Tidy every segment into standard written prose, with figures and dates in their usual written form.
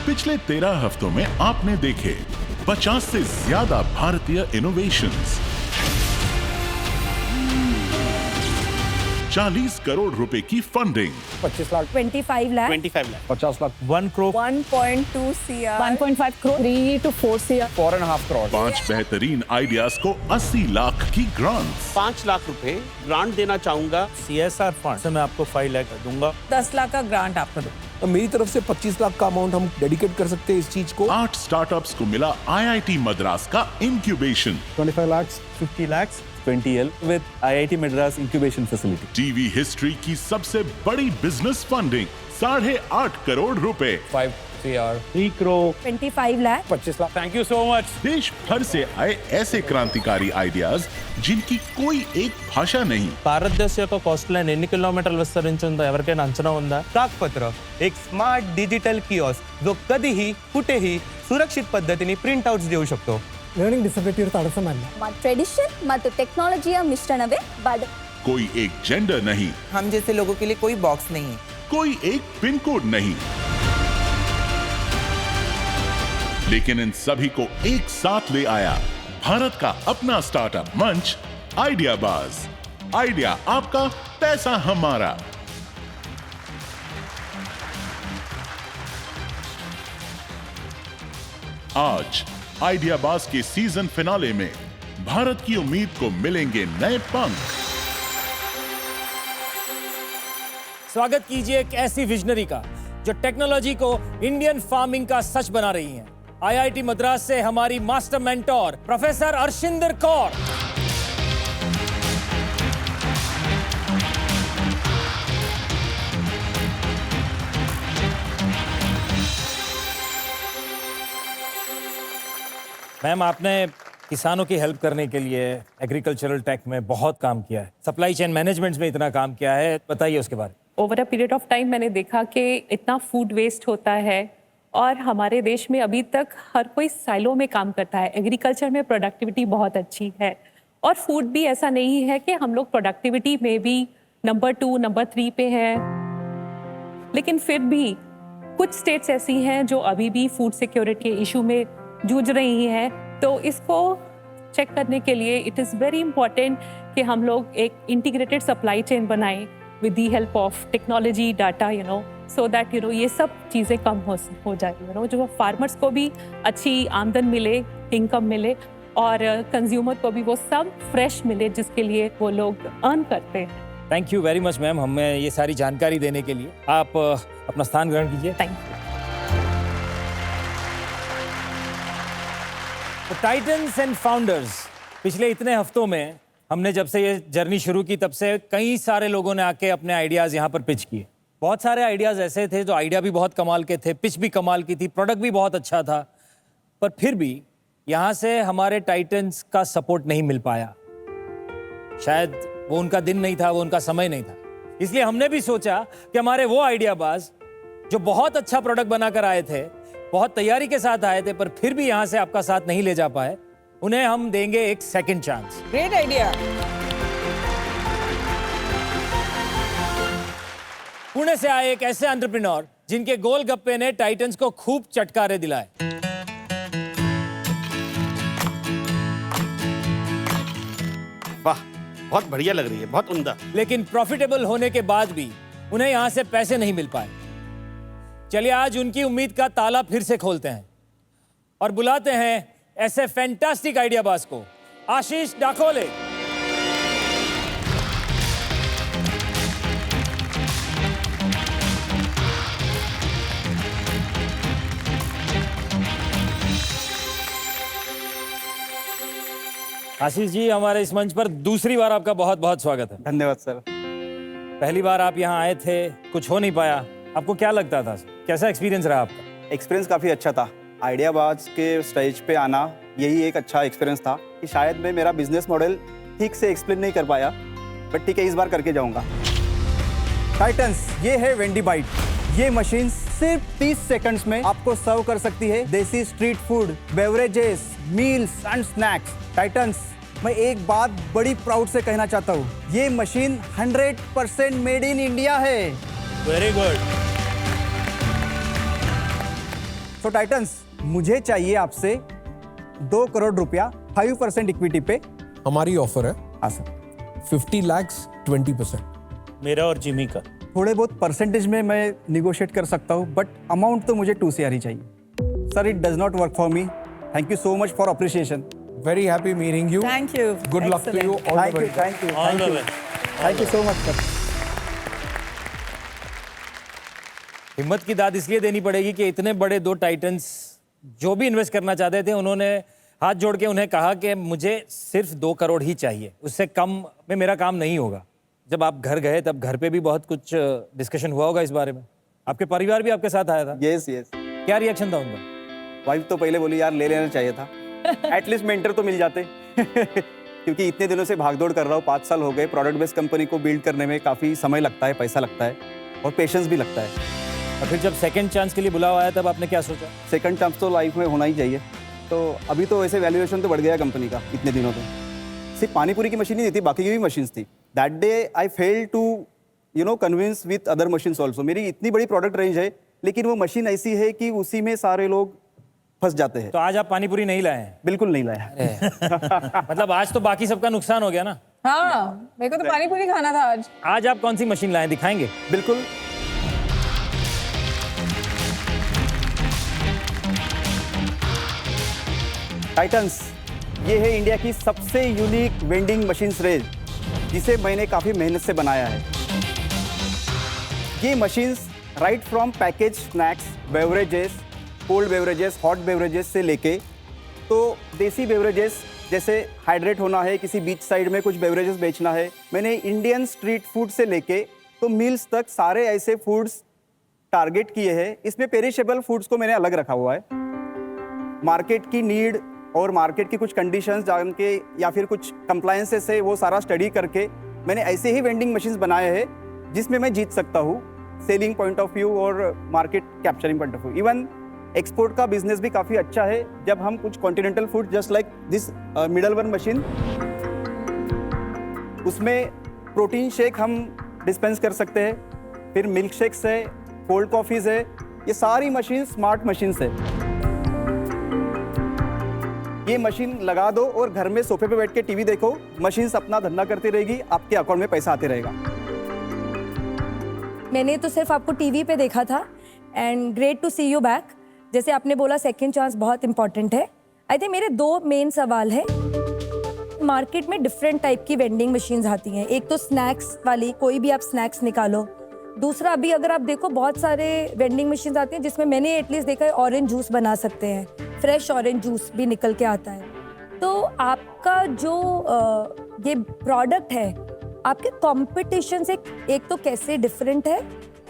पिछले 13 हफ्तों में आपने देखे 50 से ज्यादा भारतीय इनोवेशंस, 40 करोड़ रुपए की funding, 25 lakh, 25 lakh, 25 lakh, 50 lakh, 1 crore, 1.2 CR, 1.5 crore, 3 to 4 CR, 4.5 crore, 5 बेहतरीन आइडियाज को 80 लाख की ग्रांट्स, 5 लाख रुपए ग्रांट देना चाहूंगा CSR फंड से मैं आपको 5 लाख दूंगा। 10 लाख का ग्रांट आपको दो। तो मेरी तरफ से 25 लाख का अमाउंट हम डेडिकेट कर सकते हैं इस चीज को। 8 स्टार्टअप्स को मिला IIT मद्रास का incubation, 25 lakh, 50 lakhs 20L with IIT Madras incubation facility. TV history की सबसे बड़ी बिजनेस फंडिंग 8.5 करोड़ रुपए, 5 CR, 3 crore. 25 lakh, 25 lakh. Thank you so much. देश भर से आए ऐसे क्रांतिकारी आइडियाज जिनकी कोई एक भाषा नहीं, భారతదేశ యొక్క కోస్ట్ లైన్ ఎన్ని కిలోమీటర్లు విస్తరించిందో ఎవరికైనా అంచనా ఉందా? ताकपत्र एक स्मार्ट डिजिटल किऑस्क जो कधीही कुठेही सुरक्षित पद्धतीने प्रिंट आउट्स देऊ शकतो. learning disability ഒരു തടസ്സമല്ല. ट्रेडिशन ಮತ್ತು ಟೆಕ್ನಾಲಜಿಯ ಮಿಶ್ರಣವೇ ಬಡ. कोई एक जेंडर नहीं, हम जैसे लोगों के लिए कोई बॉक्स नहीं है. कोई एक पिन कोड नहीं, लेकिन इन सभी को एक साथ ले आया भारत का अपना स्टार्टअप मंच आइडियाबाज। आइडिया आपका, पैसा हमारा। आज आइडियाबाज के सीजन फिनाले में भारत की उम्मीद को मिलेंगे नए पंख। स्वागत कीजिए एक ऐसी विजनरी का जो टेक्नोलॉजी को इंडियन फार्मिंग का सच बना रही हैं। IIT मद्रास से हमारी master mentor professor Arshinder Kaur. Ma'am, आपने किसानों की हेल्प करने के लिए एग्रीकल्चरल टेक में बहुत काम किया है, सप्लाई चेन मैनेजमेंट में इतना काम किया है, बताइए उसके बारे में। Over a period of time मैंने देखा कि इतना फूड वेस्ट होता है और हमारे देश में अभी तक हर कोई साइलो में काम करता है। एग्रीकल्चर में प्रोडक्टिविटी बहुत अच्छी है और फूड भी ऐसा नहीं है कि हम लोग प्रोडक्टिविटी में भी नंबर 2, नंबर 3 पे हैं, लेकिन फिर भी कुछ स्टेट्स ऐसी हैं जो अभी भी फूड सिक्योरिटी के इशू में जूझ रही हैं। तो इसको चेक करने के लिए इट इज़ वेरी इंपॉर्टेंट कि हम लोग एक इंटीग्रेटेड सप्लाई चेन बनाएं with the help of technology, data, so that ये सब चीज़ें कम हो जाए, जो फार्मर्स को भी अच्छी आमदन मिले, इनकम मिले और कंज्यूमर को भी वो सब फ्रेश मिले जिसके लिए वो लोग अर्न करते हैं। Thank you very much ma'am, हमें ये सारी जानकारी देने के लिए। आप अपना स्थान ग्रहण कीजिए। Thank you. Titans and founders, पिछले इतने हफ्तों में हमने जब से ये जर्नी शुरू की तब से कई सारे लोगों ने आके अपने आइडियाज़ यहाँ पर पिच किए। बहुत सारे आइडियाज़ ऐसे थे जो आइडिया भी बहुत कमाल के थे, पिच भी कमाल की थी, प्रोडक्ट भी बहुत अच्छा था, पर फिर भी यहाँ से हमारे टाइटन्स का सपोर्ट नहीं मिल पाया। शायद वो उनका दिन नहीं था, वो उनका समय नहीं था। इसलिए हमने भी सोचा कि हमारे वो आइडियाबाज जो बहुत अच्छा प्रोडक्ट बनाकर आए थे, बहुत तैयारी के साथ आए थे, पर फिर भी यहाँ से आपका साथ नहीं ले जा पाए, उन्हें हम देंगे एक second chance. Great idea. Pune से आए एक ऐसे एंटरप्रेन्योर जिनके गोलगप्पे ने टाइटन्स को खूब चटकारे दिलाए। वाह, बहुत बढ़िया लग रही है, बहुत उम्दा। लेकिन प्रॉफिटेबल होने के बाद भी उन्हें यहां से पैसे नहीं मिल पाए। चलिए आज उनकी उम्मीद का ताला फिर से खोलते हैं और बुलाते हैं ऐसे फैंटास्टिक आइडियाबाज को, आशीष डाकोले। आशीष जी, हमारे इस मंच पर दूसरी बार आपका बहुत बहुत स्वागत है। धन्यवाद सर। पहली बार आप यहाँ आए थे, कुछ हो नहीं पाया, आपको क्या लगता था, कैसा एक्सपीरियंस रहा आपका? एक्सपीरियंस काफ़ी अच्छा था। आइडियाबाज के स्टेज पे आना यही एक अच्छा एक्सपीरियंस था कि शायद मैं मेरा बिजनेस मॉडल ठीक से एक्सप्लेन नहीं कर पाया, बट ठीक है, इस बार करके जाऊंगा। टाइटन्स, ये है वेंडी बाइट। ये मशीन सिर्फ 30 सेकंड्स में आपको सर्व कर सकती है देसी street food, beverages, meals and snacks. Titans, मैं एक बात बड़ी प्राउड से कहना चाहता हूँ, ये मशीन 100% मेड इन इंडिया है। Very good. सो टाइटन्स, मुझे चाहिए आपसे 2 करोड़ रुपया 5% इक्विटी पे। हमारी ऑफर है हाँ सर, 50 lakhs 20%। मेरा और जिमी का। थोड़े बहुत परसेंटेज में मैं निगोशिएट कर सकता हूँ, बट अमाउंट तो मुझे 2 CR ही चाहिए। Sir, it does not work for me. Thank you so much for appreciation. Very happy meeting you. Thank you. Good luck to you. Thank you, thank you, all the way. Thank you so much sir. हिम्मत की दाद इसलिए देनी पड़ेगी कि इतने बड़े 2 titans जो भी इन्वेस्ट करना चाहते थे, उन्होंने हाथ जोड़ के उन्हें कहा कि मुझे सिर्फ 2 करोड़ ही चाहिए, उससे कम में मेरा काम नहीं होगा। जब आप घर गए तब घर पे भी बहुत कुछ डिस्कशन हुआ होगा इस बारे में। आपके परिवार भी आपके साथ आया था? Yes yes. क्या रिएक्शन था उनका? वाइफ तो पहले बोली यार ले लेना चाहिए था, एटलीस्ट मेंटर तो मिल जाते। क्योंकि इतने दिनों से भागदौड़ कर रहा हूँ, 5 साल हो गए। प्रोडक्ट बेस्ड कंपनी को बिल्ड करने में काफ़ी समय लगता है, पैसा लगता है और पेशेंस भी लगता है। और फिर जब सेकंड चांस के लिए बुलावा आया तब आपने क्या सोचा? सेकंड चांस तो लाइफ में होना ही चाहिए। तो अभी तो वैसे वैल्यूएशन तो बढ़ गया कंपनी का इतने दिनों से। सिर्फ पानीपुरी की मशीन ही नहीं थी, बाकी की भी मशीन्स थी। That day I fail to convince with other machines also. मेरी इतनी बड़ी प्रोडक्ट रेंज है, लेकिन वो मशीन ऐसी है कि उसी में सारे लोग फंस जाते हैं। तो आज आप पानीपुरी नहीं लाए हैं? बिल्कुल नहीं लाया। मतलब आज तो बाकी सबका नुकसान हो गया ना। हाँ, मेरे को तो पानी पूरी खाना था आज। आज आप कौन सी मशीन लाए, दिखाएंगे? बिल्कुल। टाइटन्स, ये है इंडिया की सबसे यूनिक वेंडिंग मशीन्स रेंज, जिसे मैंने काफ़ी मेहनत से बनाया है। ये machines right from package snacks, beverages, cold beverages, hot beverages से लेके तो देसी बेवरेजेस जैसे हाइड्रेट होना है, किसी बीच साइड में कुछ बेवरेजेस बेचना है। मैंने इंडियन स्ट्रीट फूड से लेके तो मील्स तक सारे ऐसे फूड्स टारगेट किए हैं। इसमें पेरिशेबल फूड्स को मैंने अलग रखा हुआ है। मार्केट की नीड और मार्केट की कुछ कंडीशंस जान के या फिर कुछ कंप्लायंसेस है, वो सारा स्टडी करके मैंने ऐसे ही वेंडिंग मशीन्स बनाए हैं जिसमें मैं जीत सकता हूँ, सेलिंग पॉइंट ऑफ व्यू और market capturing point of view. Even export का बिजनेस भी काफ़ी अच्छा है। जब हम कुछ continental food just like this middle one machine, उसमें प्रोटीन शेक हम डिस्पेंस कर सकते हैं, फिर मिल्क शेक्स है, कोल्ड कॉफ़ीज़ है। ये सारी मशीन स्मार्ट मशीन्स है। ये मशीन लगा दो और घर में सोफे पे बैठ के टीवी देखो, मशीन अपना धंधा करती रहेगी, आपके अकाउंट में पैसा आते रहेगा। मैंने तो सिर्फ आपको टीवी पे देखा था and great to see you back. जैसे आपने बोला सेकंड चांस बहुत इंपॉर्टेंट है। आई थिंक मेरे 2 मेन सवाल है। मार्केट में डिफरेंट टाइप की वेंडिंग मशीन्स आती हैं। एक तो स्नैक्स वाली, कोई भी आप स्नैक्स निकालो। दूसरा, अभी अगर आप देखो बहुत सारे वेंडिंग मशीन्स आती हैं जिसमें मैंने एटलीस्ट देखा है ऑरेंज जूस बना सकते हैं, फ्रेश ऑरेंज जूस भी निकल के आता है। तो आपका जो ये प्रोडक्ट है, आपके कॉम्पिटिशन से एक तो कैसे डिफरेंट है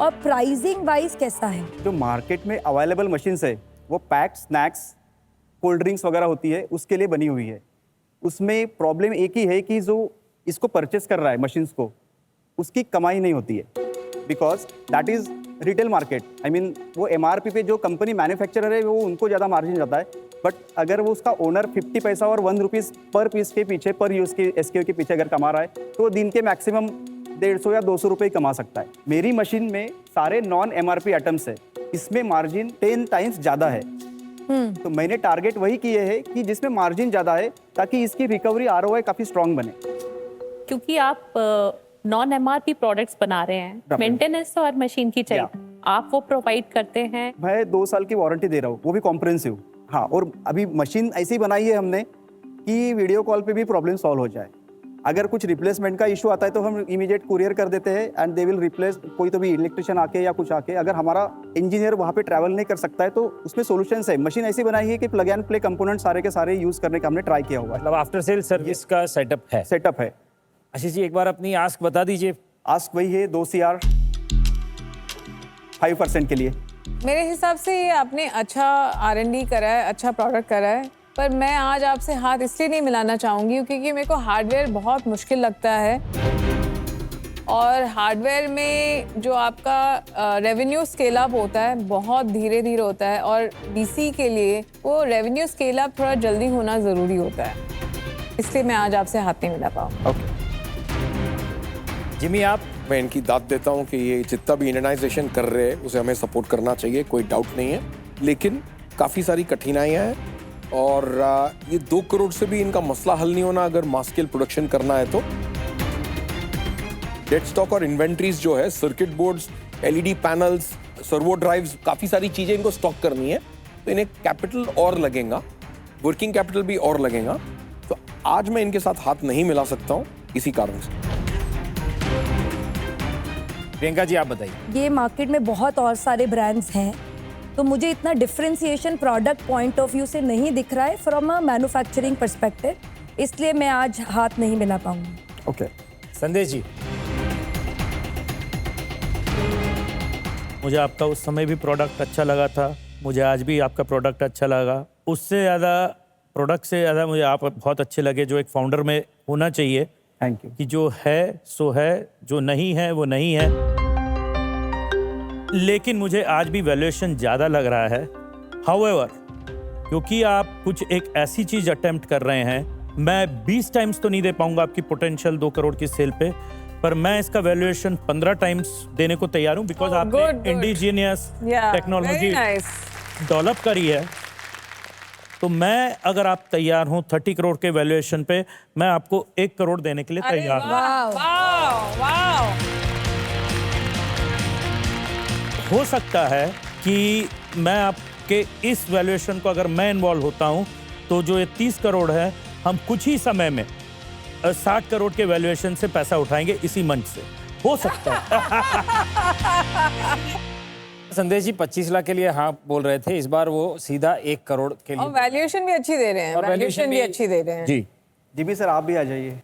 और प्राइसिंग वाइज कैसा है? जो मार्केट में अवेलेबल मशीन्स है वो पैक्ड स्नैक्स, कोल्ड ड्रिंक्स वगैरह होती है, उसके लिए बनी हुई है। उसमें प्रॉब्लम एक ही है कि जो इसको परचेस कर रहा है मशीन्स को, उसकी कमाई नहीं होती है, because that is retail market. I mean वो MRP पे जो कंपनी मैन्युफैक्चरर है वो उनको ज़्यादा मार्जिन जाता है। बट अगर वो उसका ओनर 50 पैसा और 1 रुपीज़ पर पीस के पीछे, पर यूज़ के SKU के पीछे अगर कमा रहा है तो दिन के मैक्सिमम 150 या 200 रुपये कमा सकता है। मेरी मशीन में सारे नॉन MRP आइटम्स है, इसमें मार्जिन 10 टाइम्स ज़्यादा है। तो मैंने टारगेट वही किए है कि जिसमें मार्जिन ज़्यादा है, ताकि इसकी रिकवरी ROI काफ़ी स्ट्रॉन्ग बने। क्योंकि आप नॉन MRP प्रोडक्ट्स बना रहे हैं, मेंटेनेंस तो हर मशीन की चाहिए, आप वो प्रोवाइड करते हैं? मैं 2 साल की वारंटी दे रहा हूँ, वो भी कॉम्प्रिहेंसिव। हाँ, और अभी मशीन ऐसी बनाई है हमने कि वीडियो कॉल पे भी प्रॉब्लम सॉल्व हो जाए। अगर कुछ रिप्लेसमेंट का इशू आता है तो हम इमीडिएट कुरियर कर देते हैं एंड दे विल रिप्लेस। कोई तो भी इलेक्ट्रिशियन आके या कुछ आके, अगर हमारा इंजीनियर वहाँ पे ट्रैवल नहीं कर सकता है तो उसमें सॉल्यूशंस है। मशीन ऐसी बनाई है कि प्लग एंड प्ले कंपोनेंट सारे के सारे यूज़ करने का हमने ट्राई किया हुआ है। मतलब आफ्टर सेल सर्विस का सेटअप है? सेटअप है। आशीष जी, एक बार अपनी आस्क बता दीजिए। आस्क वही है 2 CR 5% के लिए। मेरे हिसाब से ये आपने अच्छा R&D करा है, अच्छा प्रोडक्ट करा है, पर मैं आज आपसे हाथ इसलिए नहीं मिलाना चाहूँगी क्योंकि मेरे को हार्डवेयर बहुत मुश्किल लगता है। और हार्डवेयर में जो आपका रेवेन्यू स्केल अप होता है बहुत धीरे धीरे होता है, और DC के लिए वो रेवेन्यू स्केल अप थोड़ा जल्दी होना ज़रूरी होता है, इसलिए मैं आज आपसे हाथ नहीं मिला पाऊँ। ओके जिमी, आप? मैं इनकी दाद देता हूँ कि ये जितना भी इंडियनाइजेशन कर रहे हैं उसे हमें सपोर्ट करना चाहिए, कोई डाउट नहीं है। लेकिन काफ़ी सारी कठिनाइयाँ हैं और ये 2 करोड़ से भी इनका मसला हल नहीं होना अगर मास स्केल प्रोडक्शन करना है तो। डेड स्टॉक और इन्वेंट्रीज जो है, circuit boards, LED panels, servo drives, काफ़ी सारी चीज़ें इनको स्टॉक करनी है, तो इन्हें कैपिटल और लगेगा, वर्किंग कैपिटल भी और लगेगा। तो आज मैं इनके साथ हाथ नहीं मिला सकता हूँ इसी कारण से। प्रियंका जी आप बताइए। ये मार्केट में बहुत और सारे ब्रांड्स हैं, तो मुझे इतना differentiation product point of view से नहीं दिख रहा है फ्रॉम अ मैन्युफैक्चरिंग पर्सपेक्टिव, इसलिए मैं आज हाथ नहीं मिला पाऊंगी। ओके संदेश जी। मुझे आपका उस समय भी प्रोडक्ट अच्छा लगा था, मुझे आज भी आपका प्रोडक्ट अच्छा लगा। उससे ज़्यादा, प्रोडक्ट से ज़्यादा मुझे आप बहुत अच्छे लगे, जो एक फाउंडर में होना चाहिए। Thank you. कि जो है सो है, जो नहीं है वो नहीं है। लेकिन मुझे आज भी वैल्यूएशन ज़्यादा लग रहा है। हाउएवर, क्योंकि आप कुछ एक ऐसी चीज़ अटेम्प्ट कर रहे हैं, मैं 20 टाइम्स तो नहीं दे पाऊंगा आपकी पोटेंशियल 2 करोड़ की सेल पे, पर मैं इसका वैल्यूएशन 15 टाइम्स देने को तैयार हूँ, बिकॉज आपने इंडिजिनियस टेक्नोलॉजी डेवलप करी है। तो मैं, अगर आप तैयार हो 30 करोड़ के वैल्यूएशन पे, मैं आपको 1 करोड़ देने के लिए तैयार हूँ। हो सकता है कि मैं आपके इस वैल्यूएशन को, अगर मैं इन्वॉल्व होता हूँ, तो जो ये 30 करोड़ है, हम कुछ ही समय में 60 करोड़ के वैल्यूएशन से पैसा उठाएंगे इसी मंच से। हो सकता है। संदेश जी 25 लाख के लिए हाँ बोल रहे थे, इस बार वो सीधा 1 करोड़ के लिए। और वैल्यूएशन भी अच्छी दे रहे हैं, और वैल्यूएशन भी अच्छी दे रहे हैं। जी भी सर, आप भी आ जाइए।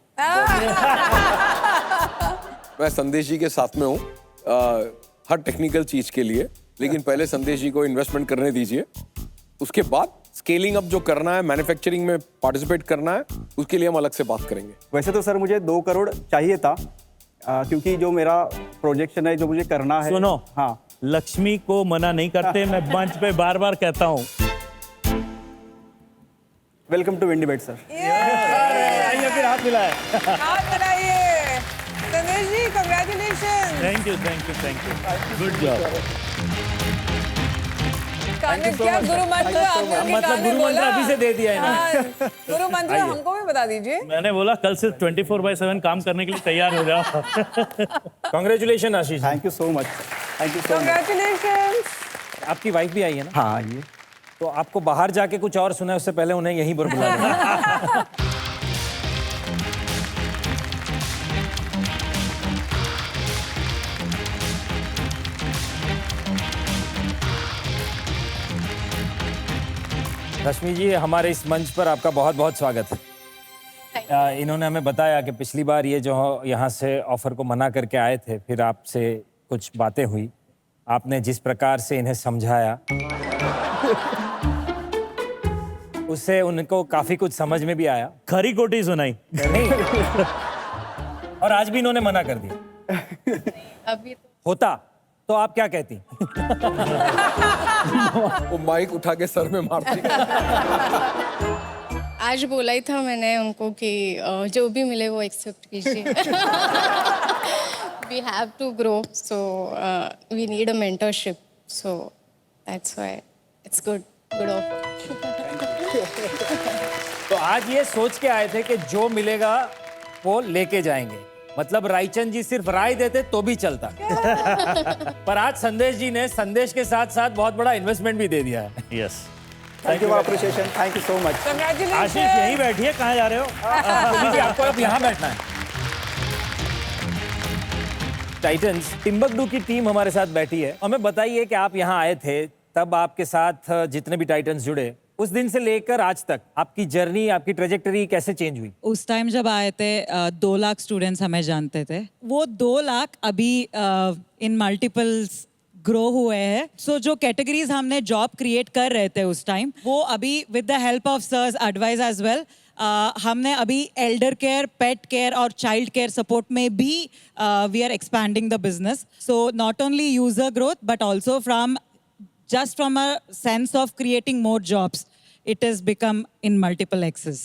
मैं संदेश जी के साथ में हूँ हर टेक्निकल चीज के लिए, लेकिन पहले संदेश जी को इन्वेस्टमेंट करने दीजिए, उसके बाद स्केलिंग अप जो करना है, मैन्युफैक्चरिंग में पार्टिसिपेट करना है, उसके लिए हम अलग से बात करेंगे। वैसे तो सर मुझे 2 करोड़ चाहिए था, क्योंकि जो मेरा प्रोजेक्शन है, जो मुझे करना है। सुनो, हाँ, लक्ष्मी को मना नहीं करते, मैं मंच पे बार बार कहता हूँ। Welcome to Vendibite sir. आइए फिर हाथ मिलाएं। हाथ मिलाइए। Sandesh ji congratulation. Thank you, thank you, thank you, good job. क्या गुरु मंत्र आपने मतलब गुरु मंत्र अभी से दे दिया है ना। हाँ, गुरु मंत्र हमको भी बता दीजिए। मैंने बोला कल से 24/7 काम करने के लिए तैयार हो जाओ। Congratulation Ashish. Thank you so much. Thank you so much. Congratulation. आपकी वाइफ भी आई है ना? हाँ आइए। तो आपको बाहर जाके कुछ और सुना है, उससे पहले उन्हें यहीं पर बुला लें। रश्मि जी, हमारे इस मंच पर आपका बहुत बहुत स्वागत है। इन्होंने हमें बताया कि पिछली बार ये जो यहाँ से ऑफर को मना करके आए थे, फिर आपसे कुछ बातें हुई, आपने जिस प्रकार से इन्हें समझाया उससे उनको काफी कुछ समझ में भी आया। खरी कोटी सुनाई नहीं। और आज भी इन्होंने मना कर दिया। अभी होता तो आप क्या कहती? वो माइक उठा के सर में मारती। आज बोला ही था मैंने उनको कि जो भी मिले वो एक्सेप्ट कीजिए। We have to grow, so we need a mentorship. So that's why it's good offer. तो आज ये सोच के आए थे कि जो मिलेगा वो लेके जाएंगे, मतलब रायचंद जी सिर्फ राय देते तो भी चलता। पर आज संदेश जी ने संदेश के साथ साथ बहुत बड़ा इन्वेस्टमेंट भी दे दिया है। Yes, thank you, appreciation, thank you so much. Ashish यहीं बैठिए, कहाँ जा रहे हो? आपको अब यहाँ बैठना है। टाइटंस टिम्बकटू की टीम हमारे साथ बैठी है। हमें बताइए कि आप यहाँ आए थे, तब आपके साथ जितने भी टाइटंस जुड़े, उस दिन से लेकर आज तक आपकी जर्नी, आपकी ट्रेजेक्टरी कैसे चेंज हुई? उस टाइम जब आए थे 2 लाख स्टूडेंट्स हमें जानते थे, वो 2 लाख अभी इन मल्टीपल्स ग्रो हुए हैं। सो जो कैटेगरीज हमने जॉब क्रिएट कर रहे थे उस टाइम, वो अभी with the help of sir's advice as well, हमने अभी एल्डर केयर, पेट केयर और चाइल्ड केयर सपोर्ट में भी we are expanding the business. So not only user growth but also just from a sense of creating more jobs, it has become in multiple axes.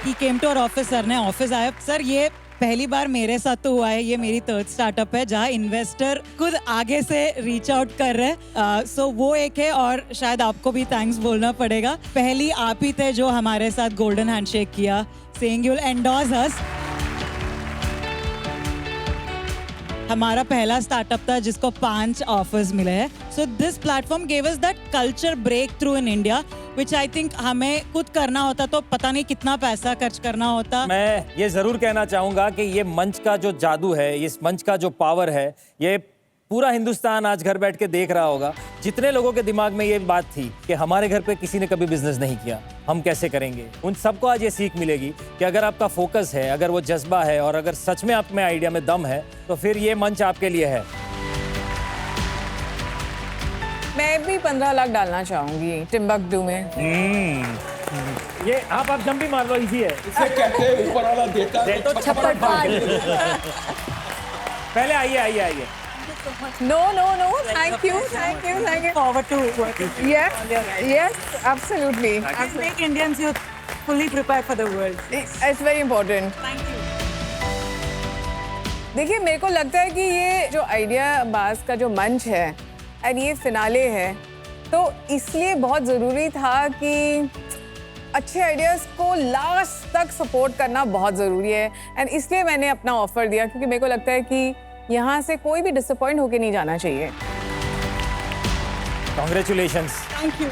He came to our office, sir ने office आया, sir ये पहली बार मेरे साथ तो हुआ है, ये मेरी थर्ड स्टार्टअप है जहाँ इन्वेस्टर खुद आगे से रीच आउट कर रहे हैं। सो वो एक है, और शायद आपको भी थैंक्स बोलना पड़ेगा। पहली आप ही थे जो हमारे साथ गोल्डन हैंडशेक किया, saying you will endorse us. हमारा पहला स्टार्टअप था जिसको 5 ऑफर्स मिले हैं। So this platform gave us that culture breakthrough in India, which I think हमें खुद करना होता तो पता नहीं कितना पैसा खर्च करना होता। मैं ये जरूर कहना चाहूंगा कि ये मंच का जो जादू है, इस मंच का जो पावर है, ये पूरा हिंदुस्तान आज घर बैठ के देख रहा होगा। जितने लोगों के दिमाग में ये बात थी कि हमारे घर पे किसी ने कभी बिजनेस नहीं किया, हम कैसे करेंगे, उन सबको आज ये सीख मिलेगी कि अगर आपका फोकस है, अगर वो जज्बा है, और अगर सच में आप में आइडिया में दम है, तो फिर ये मंच आपके लिए है। मैं भी 15 लाख डालना चाहूंगी टिम्बकटू में। ये आप जम भी मार लो, इजी है। इसे कहते हैं ऊपर वाला देता है तो छप्पड़ पहले आइए। No, thank you. Forward to working. Yes, absolutely. Make Indians youth fully prepared for the world. It's very important. Thank you. देखिए, मेरे को लगता है कि ये जो आइडिया बाज का जो मंच है और ये फिनाले है, तो इसलिए बहुत ज़रूरी था कि अच्छे आइडियाज़ को लास्ट तक सपोर्ट करना बहुत ज़रूरी है। एंड इसलिए मैंने अपना ऑफर दिया, क्योंकि मेरे को लगता है कि यहाँ से कोई भी डिसअपॉइंट होके नहीं जाना चाहिए। Congratulations. Thank you.